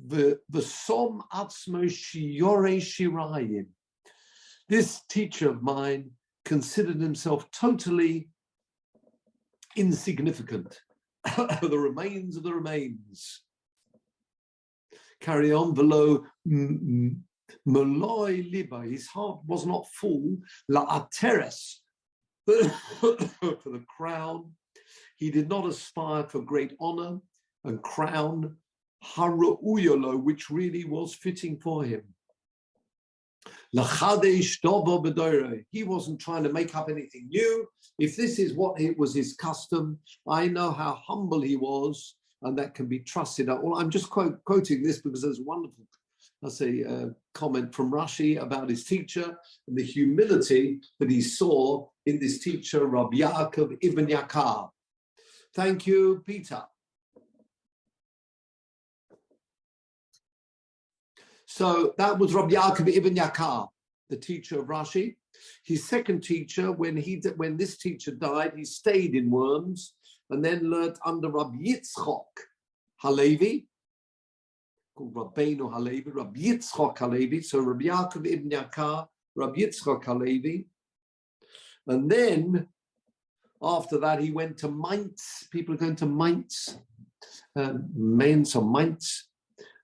The som atzmo shiore shirayim. This teacher of mine considered himself totally insignificant. The remains of the remains. Carry on below. Maloi liba, his heart was not full. La ateres, for the crown. He did not aspire for great honor and crown. Haru'uyolo, which really was fitting for him. He wasn't trying to make up anything new. If this is what it was his custom, I know how humble he was, and that can be trusted. Well, I'm just quoting this because there's a wonderful, comment from Rashi about his teacher and the humility that he saw in this teacher, Rabbi Yaakov ibn Yakar. Thank you, Peter. So that was Rabbi Yaakov ibn Yakar, the teacher of Rashi. His second teacher, when this teacher died, he stayed in Worms and then learnt under Rabbi Yitzchok Halevi, called Rabbeinu Halevi, Rabbi Yitzchok Halevi. So Rabbi Yaakov ibn Yakar, Rabbi Yitzchok Halevi. And then after that, he went to Mainz. People are going to Mainz, Mainz or Mainz.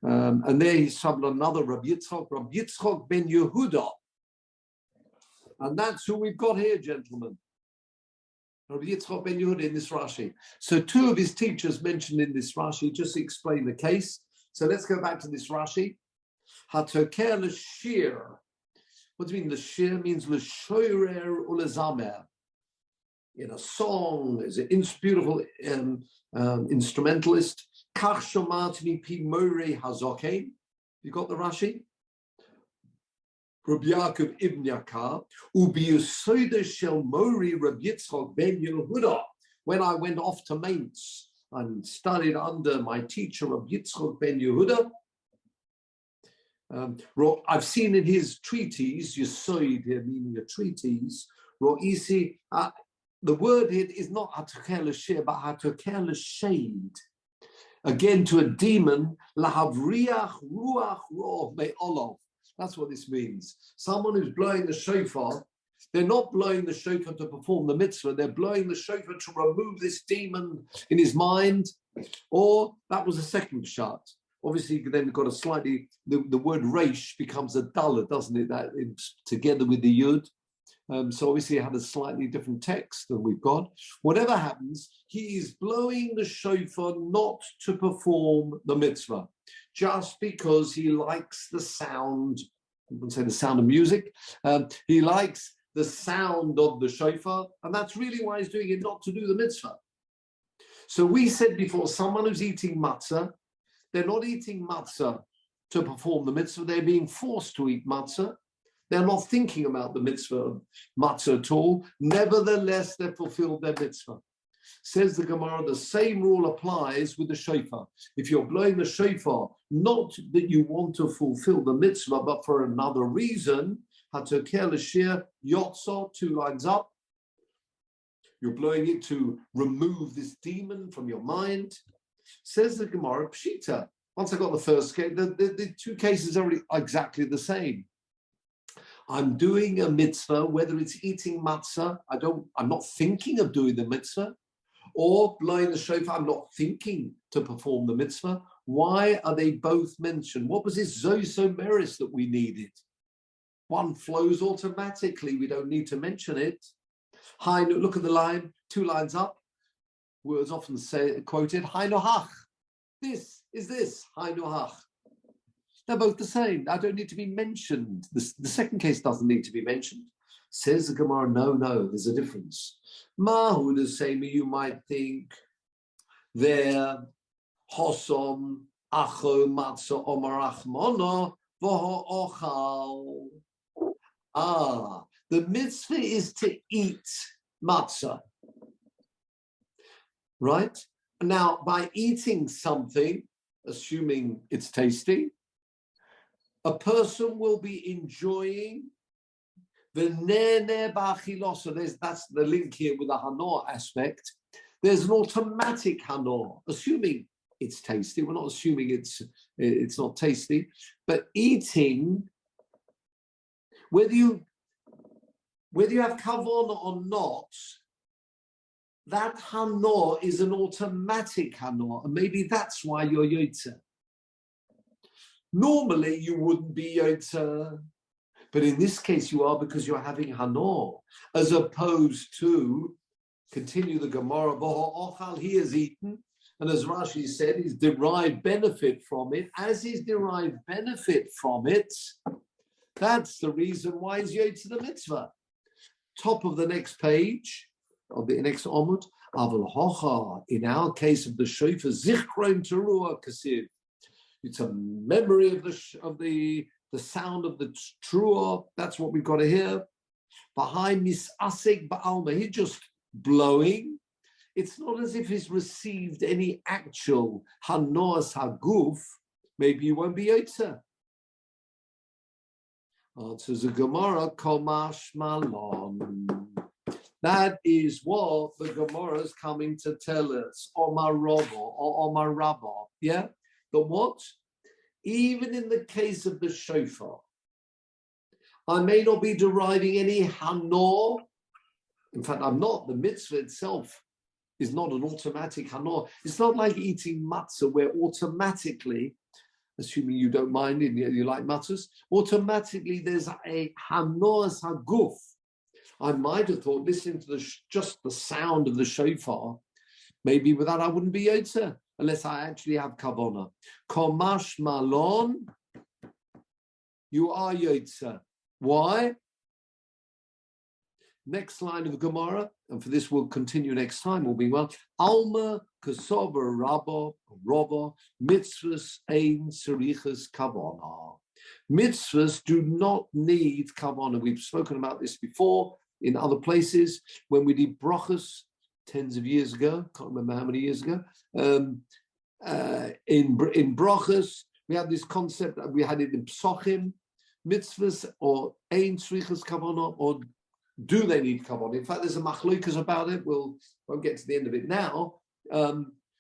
And there he studied another Rabbi Yitzchok ben Yehuda. And that's who we've got here, gentlemen. Rabbi Yitzchok ben Yehuda in this Rashi. So two of his teachers mentioned in this Rashi, just to explain the case. So let's go back to this Rashi. Hatoker l'shir. What do you mean? L'shir means l'shoirer ulezamer. In a song, is an beautiful instrumentalist. Kach shomatni pi morei hazokein. You got the Rashi? Rabbi Yaakov ibn Yakar. Ubiyosoda shel mori Rabbi Yitzchok ben Yehuda. When I went off to Mainz and studied under my teacher, Rabbi Yitzchok ben Yehuda, I've seen in his treatise, Yesoid here meaning a treatise, Ro'isi, the word here is not hatoker l'shir, but hatoker l'shade. Again, to a demon, lahavriach ruach ro'ov me'olov. That's what this means. Someone who's blowing the shofar, they're not blowing the shofar to perform the mitzvah, they're blowing the shofar to remove this demon in his mind. Or that was a second shot. Obviously, then got a slightly, the word reish becomes a daled, doesn't it? That together with the yud. So obviously it had a slightly different text than we've got. Whatever happens, he is blowing the shofar not to perform the mitzvah, just because he likes the sound, I wouldn't say the sound of music, he likes the sound of the shofar, and that's really why he's doing it, not to do the mitzvah. So we said before, someone who's eating matzah, they're not eating matzah to perform the mitzvah, they're being forced to eat matzah. They're not thinking about the mitzvah of matzah at all. Nevertheless, they've fulfilled their mitzvah. Says the Gemara, the same rule applies with the shofar. If you're blowing the shofar, not that you want to fulfill the mitzvah, but for another reason, hatoker l'shir yotzo, 2 lines up. You're blowing it to remove this demon from your mind. Says the Gemara, pshita. Once I got the first case, the two cases are exactly the same. I'm doing a mitzvah, whether it's eating matzah, I'm not thinking of doing the mitzvah, or blowing the shofar, I'm not thinking to perform the mitzvah. Why are they both mentioned? What was this zoso meris that we needed? One flows automatically, we don't need to mention it. Hainu, look at the line, 2 lines up. Words often quoted, Hainu hach. This is this, Hainu hach. They're both the same. I don't need to be mentioned. The second case doesn't need to be mentioned. Says the Gemara, no, there's a difference. Mahu, the same, you might think, there, hosom, acho, matzah, omarach, mono, voho, ochal. The mitzvah is to eat matzah. Right? Now, by eating something, assuming it's tasty, a person will be enjoying the nene ba'achilo. So that's the link here with the hanor aspect. There's an automatic hanor, assuming it's tasty. We're not assuming it's not tasty, but eating, whether you have kavon or not, that hanor is an automatic hanor, and maybe that's why you're yotzer. Normally, you wouldn't be yotzer, but in this case, you are because you're having hanor, as opposed to, continue the Gemara, ochal, he has eaten, and as Rashi said, he's derived benefit from it. As he's derived benefit from it, that's the reason why he's yotzer the mitzvah. Top of the next page, of the next Omud, Aval Hocha, in our case of the Shofar, Zichron Teruah Kasiv. It's a memory of the sound of the Teruah. That's what we've got to hear. Behind Misasik Ba'alma, he's just blowing. It's not as if he's received any actual Hanos Haguf. Maybe you won't be Yotzer. Answers the Gemara, Komash Malon. That is what the Gemara is coming to tell us. Omar Robo or Omar Rabba. Yeah? The what? Even in the case of the shofar, I may not be deriving any hanor. In fact, I'm not. The mitzvah itself is not an automatic hanor. It's not like eating matzah where automatically, assuming you don't mind and you like matzahs, automatically there's a hanor haguf. I might have thought, listening to just the sound of the shofar, maybe with that I wouldn't be yotzer, unless I actually have kavanah. Komash malon, you are yotzer. Why? Next line of the Gemara, and for this we'll continue next time, will be well. Alma kasova rabba mitzvahs ein serichas kavanah. Mitzvahs do not need kavanah. We've spoken about this before in other places when we did brachas tens of years ago. Can't remember how many years ago. In brachas, we had this concept. We had it in psochim, mitzvahs or ein serichas kavanah, or do they need kavanah? In fact, there's a machlokas about it. Won't get to the end of it now.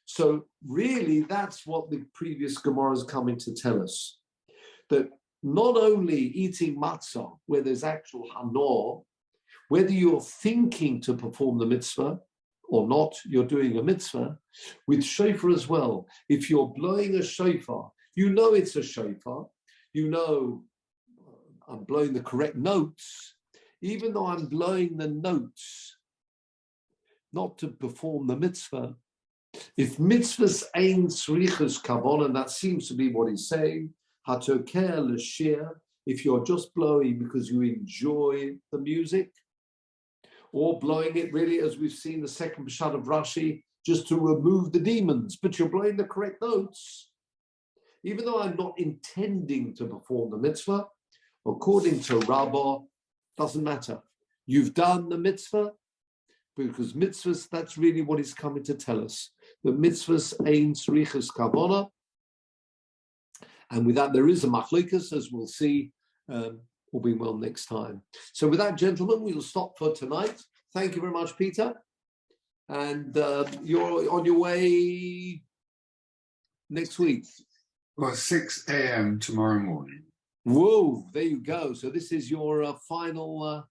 So really, that's what the previous Gemara is coming to tell us. That not only eating matzah, where there's actual hanor, whether you're thinking to perform the mitzvah or not, you're doing a mitzvah, with shofar as well. If you're blowing a shofar, you know it's a shofar, you know I'm blowing the correct notes, even though I'm blowing the notes not to perform the mitzvah. If mitzvahs ein tzrichas kavanah, and that seems to be what he's saying, hatoker l'shir, if you're just blowing because you enjoy the music, or blowing it really, as we've seen the second pshat of Rashi, just to remove the demons, but you're blowing the correct notes, even though I'm not intending to perform the mitzvah, according to Rabbah, doesn't matter. You've done the mitzvah, because mitzvahs, that's really what he's coming to tell us. The mitzvahs ein tzrichas kavanah. And with that, there is a machlokas, as we'll see, will be well next time. So with that, gentlemen, we'll stop for tonight. Thank you very much, Peter. And you're on your way next week. Well, 6 a.m. tomorrow morning. Whoa, there you go. So this is your final,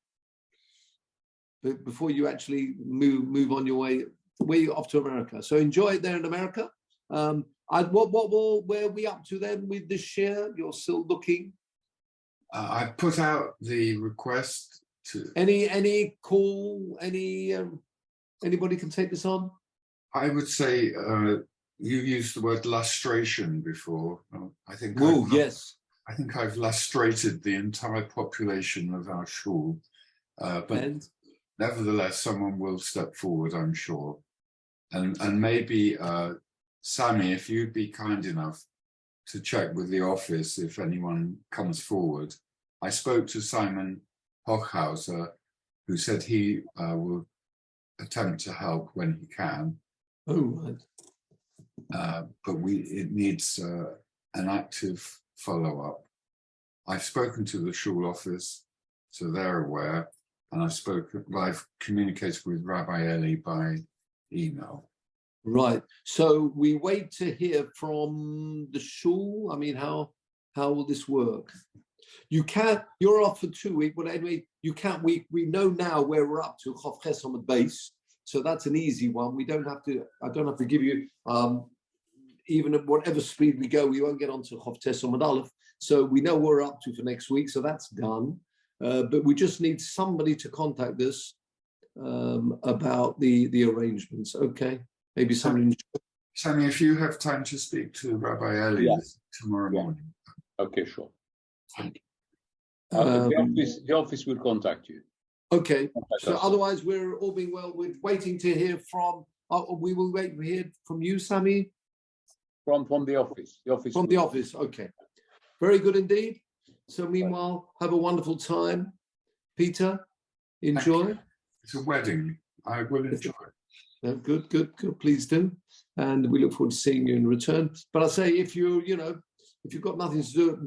before you actually move on your way off to America. So enjoy it there in America. Where are we up to then with this share? You're still looking? I put out the request to... Any call, anybody can take this on? I would say you used the word lustration before. I think yes. I think I've lustrated the entire population of our shul, but nevertheless, someone will step forward, I'm sure. And maybe, Sammy, if you'd be kind enough to check with the office if anyone comes forward. I spoke to Simon Hochhauser, who said he will attempt to help when he can. Oh, right. But it needs an active follow-up. I've spoken to the shul office, so they're aware, and I've communicated with Rabbi Eli by email. Right. So we wait to hear from the shul. I mean, how will this work? You're off for 2 weeks, but anyway, you can't. We know now where we're up to Chof Ches on the base. So that's an easy one. I don't have to give you, even at whatever speed we go, we won't get onto Chof Tes Amud Aleph. So we know what we're up to for next week. So that's done. But we just need somebody to contact us about the arrangements. Okay. Maybe somebody. Sammy, if you have time to speak to Rabbi Eli tomorrow morning. Okay, sure. Thank you. The office will contact you. Okay. Contact So us. otherwise, we're all being well. We're waiting to hear from. We will wait to hear from you, Sammy. From the office. The office. From the office. Okay. Very good indeed. So meanwhile, have a wonderful time, Peter. Enjoy. It's a wedding. I will enjoy it. Good. Please do. And we look forward to seeing you in return. But I say, if you've got nothing to do at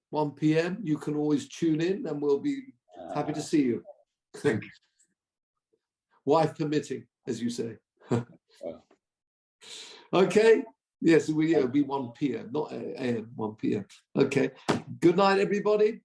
1 p.m., you can always tune in and we'll be happy to see you. Thank you. Wife permitting, as you say. Okay. Yes, it'll be 1 p.m., not a.m., 1 p.m. Okay. Good night, everybody.